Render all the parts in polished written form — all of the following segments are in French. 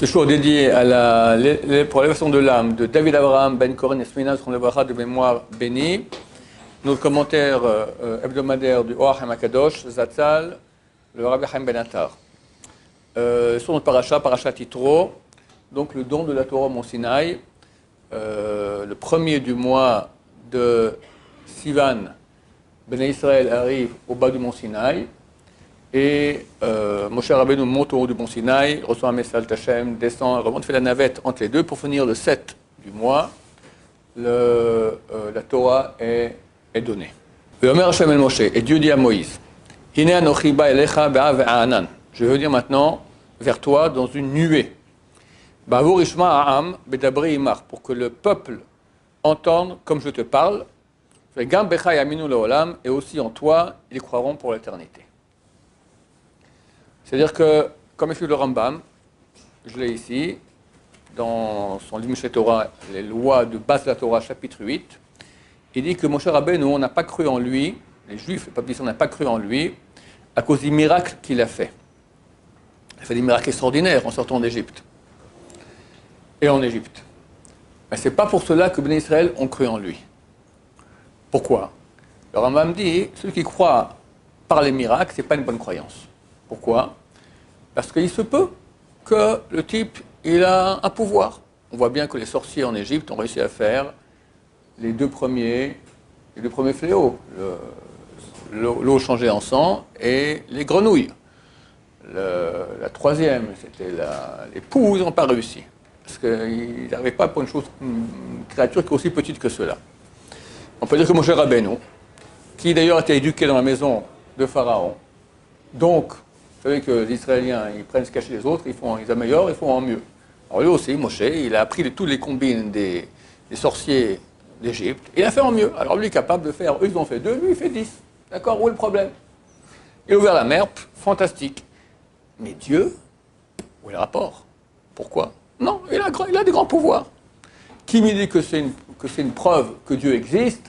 Ce jour dédié pour l'élévation de l'âme de David Abraham Ben Koren Esmina, son levacha de mémoire béni. Notre commentaire hebdomadaire du Oach HaMakadosh, Zatzal, le Rabbi Chaim Ben Attar. Sur notre paracha Titro, donc le don de la Torah au Mont Sinaï, le premier du mois de Sivan, Ben Israël arrive au bas du Mont Sinaï. Et Moshe Rabbeinu monte au haut du Mont Sinaï, reçoit un message d'Hachem, descend, remonte, fait la navette entre les deux pour finir le 7 du mois. La Torah est donnée. Omer Hashem el Moshe, et Dieu dit à Moïse, Hine anochi ba elecha be'av ve'anan. Je veux venir maintenant vers toi dans une nuée. Ba'avur ishma ha'am bedabri imach, pour que le peuple entende comme je te parle. Gam becha yaminu le'olam, et aussi en toi, ils croiront pour l'éternité. C'est-à-dire que, comme explique le Rambam, je l'ai ici, dans son livre Mishneh Torah, les lois de base de la Torah, chapitre 8, il dit que Moshe Rabbeinu, on n'a pas cru en lui, les Juifs, les papistes, on n'a pas cru en lui, à cause des miracles qu'il a fait. Il a fait des miracles extraordinaires en sortant d'Égypte. Et en Égypte. Mais ce n'est pas pour cela que Béné Israël ont cru en lui. Pourquoi? Le Rambam dit, ceux qui croient par les miracles, ce n'est pas une bonne croyance. Pourquoi? Parce qu'il se peut que le type, il a un pouvoir. On voit bien que les sorciers en Égypte ont réussi à faire les deux premiers fléaux. L'eau changée en sang et les grenouilles. La troisième, c'était les poux, ils n'ont pas réussi. Parce qu'ils n'arrivaient pas pour une créature qui est aussi petite que cela. On peut dire que Moshe Rabbeinu, qui d'ailleurs a été éduqué dans la maison de Pharaon, donc, vous savez que les Israéliens, ils prennent ce cachet des autres, ils améliorent, ils font en mieux. Alors lui aussi, Moshe, il a appris tous les combines des sorciers d'Égypte, il a fait en mieux. Alors lui est capable de faire, eux ils ont fait 2, lui il fait 10. D'accord, où est le problème? Il a ouvert la mer, fantastique. Mais Dieu, où est le rapport? Pourquoi? Non, il a des grands pouvoirs. Qui me dit que c'est une preuve que Dieu existe?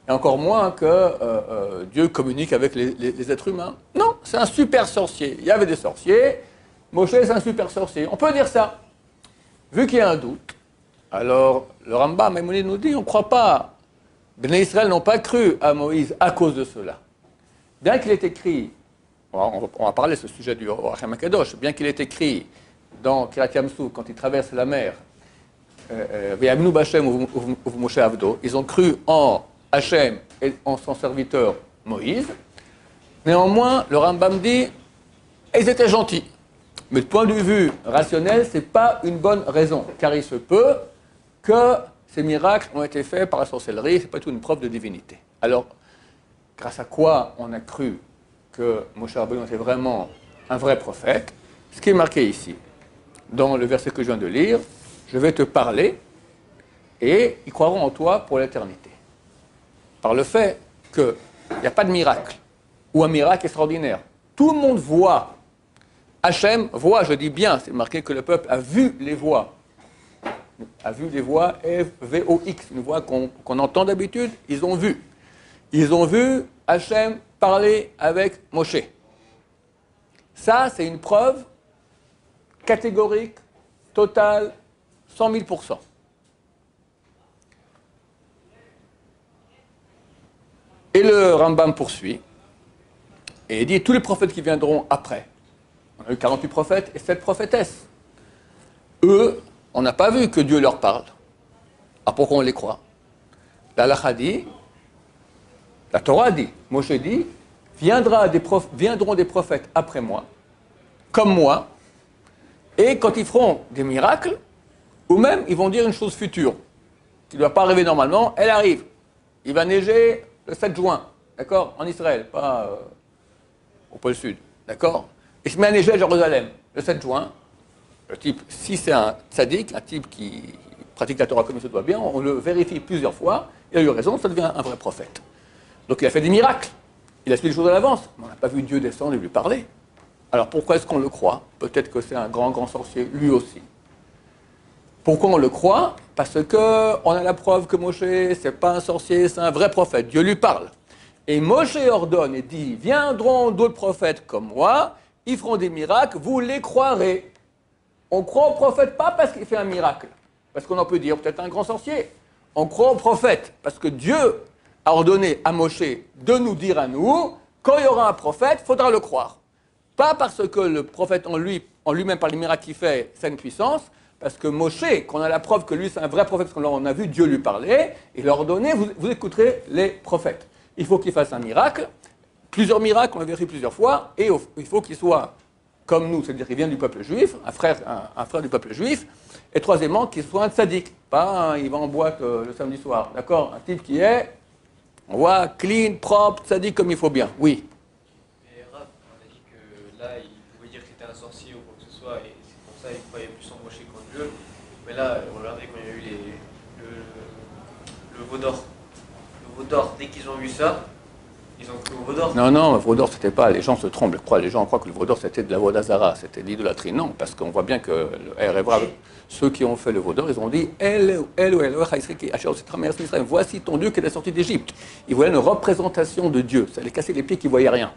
Et encore moins que Dieu communique avec les êtres humains. Non, c'est un super sorcier. Il y avait des sorciers, Moshe c'est un super sorcier. On peut dire ça. Vu qu'il y a un doute, alors le Rambam Maïmonide nous dit, on ne croit pas. Béné Israël n'ont pas cru à Moïse à cause de cela. Bien qu'il ait écrit, on va parler de ce sujet du Oach HaMakadosh, bien qu'il ait écrit dans Kirat Yamsou, quand il traverse la mer, Ve'yaminu b'Hashem uv Moshe Avdo, ils ont cru en Hachem et en son serviteur Moïse. Néanmoins, le Rambam dit, ils étaient gentils. Mais du point de vue rationnel, ce n'est pas une bonne raison, car il se peut que ces miracles ont été faits par la sorcellerie, ce n'est pas tout une preuve de divinité. Alors, grâce à quoi on a cru que Moshe Rabbeinu était vraiment un vrai prophète? Ce qui est marqué ici, dans le verset que je viens de lire, je vais te parler et ils croiront en toi pour l'éternité. Par le fait qu'il n'y a pas de miracle, ou un miracle extraordinaire. Tout le monde voit. Hachem voit, je dis bien, c'est marqué que le peuple a vu les voix. A vu les voix, V-O-X, une voix qu'on entend d'habitude, ils ont vu. Ils ont vu Hachem parler avec Moshe. Ça, c'est une preuve catégorique, totale, 100 000%. Et le Rambam poursuit, et il dit, tous les prophètes qui viendront après, on a eu 48 prophètes et 7 prophétesses. Eux, on n'a pas vu que Dieu leur parle. Alors pourquoi on les croit? La halakha dit, la Torah dit, Moshe dit, viendront des prophètes après moi, comme moi, et quand ils feront des miracles, ou même ils vont dire une chose future, qui ne doit pas arriver normalement, elle arrive. Il va neiger le 7 juin, d'accord, en Israël, pas au pôle sud, d'accord? Il se met à neiger à Jérusalem, le 7 juin. Le type, si c'est un tzaddik, un type qui pratique la Torah comme il se doit bien, on le vérifie plusieurs fois, il a eu raison, ça devient un vrai prophète. Donc il a fait des miracles, il a expliqué les choses à l'avance, mais on n'a pas vu Dieu descendre et lui parler. Alors pourquoi est-ce qu'on le croit? Peut-être que c'est un grand sorcier, lui aussi. Pourquoi on le croit? Parce qu'on a la preuve que Moshe, c'est pas un sorcier, c'est un vrai prophète. Dieu lui parle. Et Moshe ordonne et dit, viendront d'autres prophètes comme moi, ils feront des miracles, vous les croirez. On croit au prophète pas parce qu'il fait un miracle, parce qu'on en peut dire peut-être un grand sorcier. On croit au prophète parce que Dieu a ordonné à Moshe de nous dire à nous, quand il y aura un prophète, il faudra le croire. Pas parce que le prophète en lui-même, par les miracles qu'il fait, c'est une puissance, parce que Moshe, qu'on a la preuve que lui c'est un vrai prophète, parce qu'on a vu Dieu lui parler, il a ordonné, vous écouterez les prophètes. Il faut qu'il fasse un miracle, plusieurs miracles, on l'a vérifié plusieurs fois, et il faut qu'il soit comme nous, c'est-à-dire qu'il vient du peuple juif, un frère du peuple juif, et troisièmement, qu'il soit un tzaddik, pas il va en boîte le samedi soir, d'accord? Un type qui est, on voit, clean, propre, tzaddik comme il faut bien, oui. Mais Rav, on a dit que là, il pouvait dire que c'était un sorcier ou quoi que ce soit, et c'est pour ça qu'il croyait plus en Moshe qu'en Dieu. Mais là, regardez quand il y a eu le veau d'or. Le veau d'or, dès qu'ils ont vu ça, ils ont cru au veau d'or. Non, le veau d'or, c'était pas, les gens se trompent, les gens croient que le veau d'or, c'était de la vodazara, c'était de l'idolâtrie. Non, parce qu'on voit bien que ceux qui ont fait le veau d'or, ils ont dit voici ton Dieu qui est sorti d'Égypte. Ils voulaient une représentation de Dieu, ça les cassait les pieds qu'ils ne voyaient rien.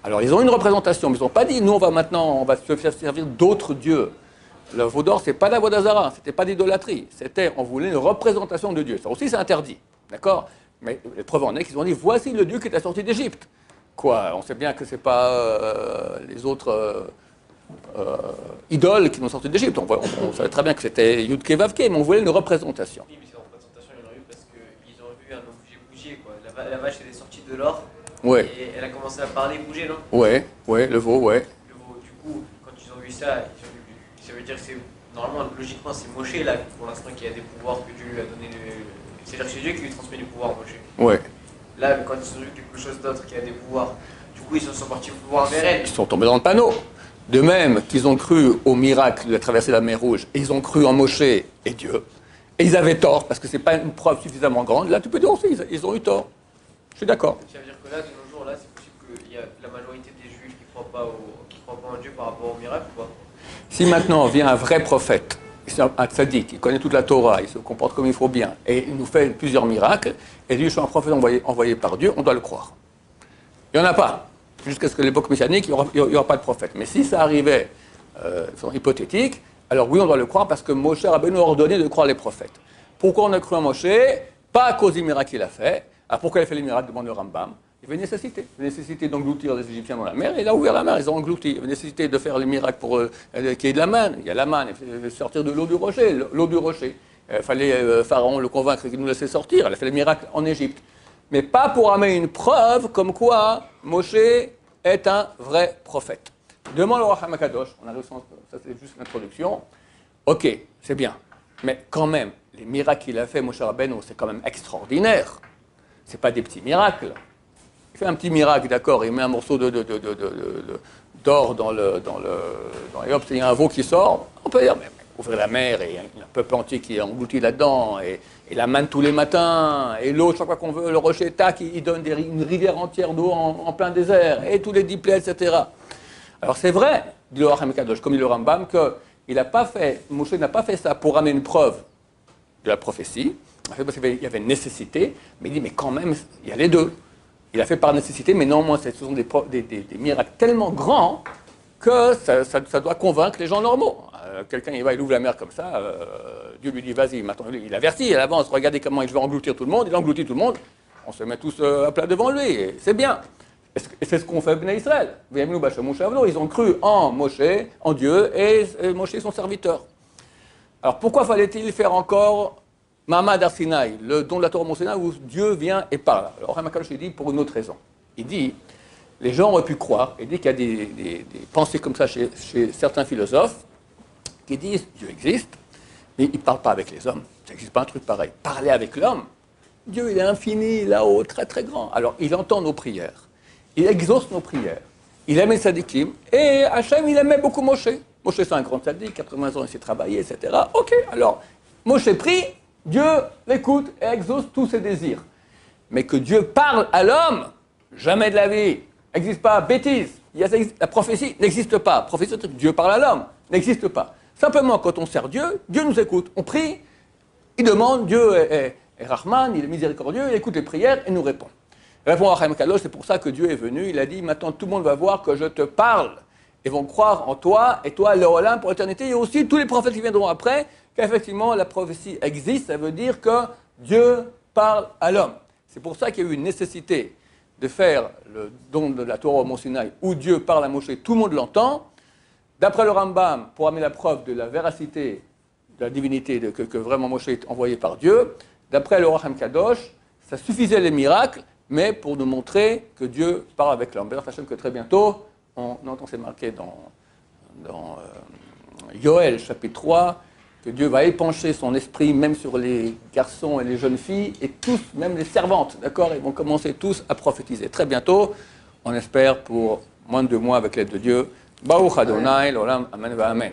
Alors ils ont une représentation, mais ils n'ont pas dit nous on va se faire servir d'autres dieux. Le veau d'or, c'est pas la vodazara, c'était pas d'idolâtrie, on voulait une représentation de Dieu. Ça aussi c'est interdit, d'accord? Mais les preuves en est qu'ils ont dit voici le Dieu qui est sorti d'Égypte. Quoi? On sait bien que c'est pas les autres idoles qui nous sortent d'Égypte. On savait très bien que c'était Yudke Vavke, mais on voulait une représentation. Oui, mais cette représentation, ils l'ont eu parce qu'ils ont vu un objet bouger, quoi. La vache, elle est sortie de l'or, Ouais. et elle a commencé à parler, bouger, non? Ouais, le veau, ouais. Le veau, du coup, quand ils ont vu ça, ça veut dire que c'est, normalement, logiquement, c'est Moshe, là, pour l'instant, qui a des pouvoirs que Dieu lui a donné. C'est-à-dire que c'est Dieu qui lui transmet du pouvoir, Moshe. Ouais. Là, quand ils ont vu quelque chose d'autre qui a des pouvoirs, du coup, ils sont partis pouvoir vers elle. Ils sont tombés dans le panneau. De même qu'ils ont cru au miracle de la traversée de la mer Rouge, et ils ont cru en Moshe et Dieu. Et ils avaient tort, parce que ce n'est pas une preuve suffisamment grande. Là, tu peux dire aussi, ils ont eu tort. Je suis d'accord. Ça veut dire que là, de nos jours, là, c'est possible qu'il y a la majorité des juifs qui ne croient pas en Dieu par rapport au miracle, ou pas? Si maintenant vient un vrai prophète, un tzaddik, il connaît toute la Torah, il se comporte comme il faut bien, et il nous fait plusieurs miracles, et dit je suis un prophète envoyé par Dieu, on doit le croire. Il n'y en a pas. Jusqu'à ce que l'époque messianique, il n'y aura pas de prophète. Mais si ça arrivait, c'est hypothétique, alors oui, on doit le croire parce que Moshe Rabbeinu a ordonné de croire les prophètes. Pourquoi on a cru en Moshe? Pas à cause des miracles qu'il a fait. Alors pourquoi il a fait les miracles? Demande le Rambam. Il y avait une nécessité. Une nécessité d'engloutir les Égyptiens dans la mer, et il a ouvert la mer, ils ont englouti. Il y avait une nécessité de faire les miracles pour qu'il y ait de la manne. Il y a la manne, il fallait sortir de l'eau du rocher. Il fallait Pharaon le convaincre qu'il nous laissait sortir. Il a fait les miracles en Égypte. Mais pas pour amener une preuve comme quoi Moshe est un vrai prophète. Demande au Racham HaKadosh, ça c'est juste l'introduction. Ok, c'est bien. Mais quand même, les miracles qu'il a fait, Moshe Rabbeinu, c'est quand même extraordinaire. Ce n'est pas des petits miracles. Il fait un petit miracle, d'accord, il met un morceau d'or dans et hop, il y a un veau qui sort. On peut dire, mais ouvrir la mer, et il y a un peuple entier qui est englouti là-dedans, et la manne tous les matins, et l'eau, chaque fois qu'on veut, le rocher, tac, il donne une rivière entière d'eau en plein désert, et tous les 10 plaies, etc. Alors c'est vrai, dit le Racham HaKadosh, comme dit le Rambam, que Moshe n'a pas fait ça pour amener une preuve de la prophétie, parce qu'il y avait une nécessité, mais il dit, mais quand même, il y a les deux. Il a fait par nécessité, mais néanmoins, ce sont des miracles tellement grands que ça doit convaincre les gens normaux. Quelqu'un, il ouvre la mer comme ça, Dieu lui dit, vas-y, maintenant, il avertit, il avance, regardez comment il veut engloutir tout le monde, il engloutit tout le monde, on se met tous à plat devant lui, et c'est bien. Et c'est ce qu'ont fait Bnei Israël. Ils ont cru en Moshe, en Dieu, et Moshe est son serviteur. Alors pourquoi fallait-il faire encore Ma'amad Har-Sinaï, le don de la Torah Mont Sinaï, où Dieu vient et parle? Alors Racham HaKadosh dit pour une autre raison. Il dit, les gens auraient pu croire, et dit qu'il y a des pensées comme ça chez certains philosophes, qui disent Dieu existe, mais il ne parle pas avec les hommes. Ça n'existe pas un truc pareil. Parler avec l'homme, Dieu il est infini, là-haut, très très grand. Alors il entend nos prières, il exauce nos prières, il aime les tzadikim, et Hachem il aimait beaucoup Moshe. Moshe c'est un grand tzadik, 80 ans il s'est travaillé, etc. Ok, alors Moshe prie, Dieu l'écoute et exauce tous ses désirs. Mais que Dieu parle à l'homme, jamais de la vie. N'existe pas, bêtise. La prophétie n'existe pas. Prophétie, Dieu parle à l'homme, n'existe pas. Simplement, quand on sert Dieu, Dieu nous écoute. On prie, il demande, Dieu est Rahman, il est miséricordieux, il écoute les prières et nous répond. Répond à Racham HaKadosh, c'est pour ça que Dieu est venu. Il a dit, maintenant tout le monde va voir que je te parle. et vont croire en toi, et toi, l'Olam pour l'éternité, et aussi tous les prophètes qui viendront après, qu'effectivement la prophétie existe, ça veut dire que Dieu parle à l'homme. C'est pour ça qu'il y a eu une nécessité de faire le don de la Torah au Mont Sinaï, où Dieu parle à Moshe, tout le monde l'entend. D'après le Rambam, pour amener la preuve de la véracité, de la divinité, que vraiment Moshe est envoyé par Dieu, d'après le Ruach HaKadosh, ça suffisait les miracles, mais pour nous montrer que Dieu parle avec l'homme. Bézat Hashem, que très bientôt, on entend, c'est marqué dans Yoël, chapitre 3, que Dieu va épancher son esprit même sur les garçons et les jeunes filles, et tous, même les servantes, d'accord, ils vont commencer tous à prophétiser. Très bientôt, on espère pour moins de 2 mois avec l'aide de Dieu. Baruch Adonai, l'Olam, Amen, Amen.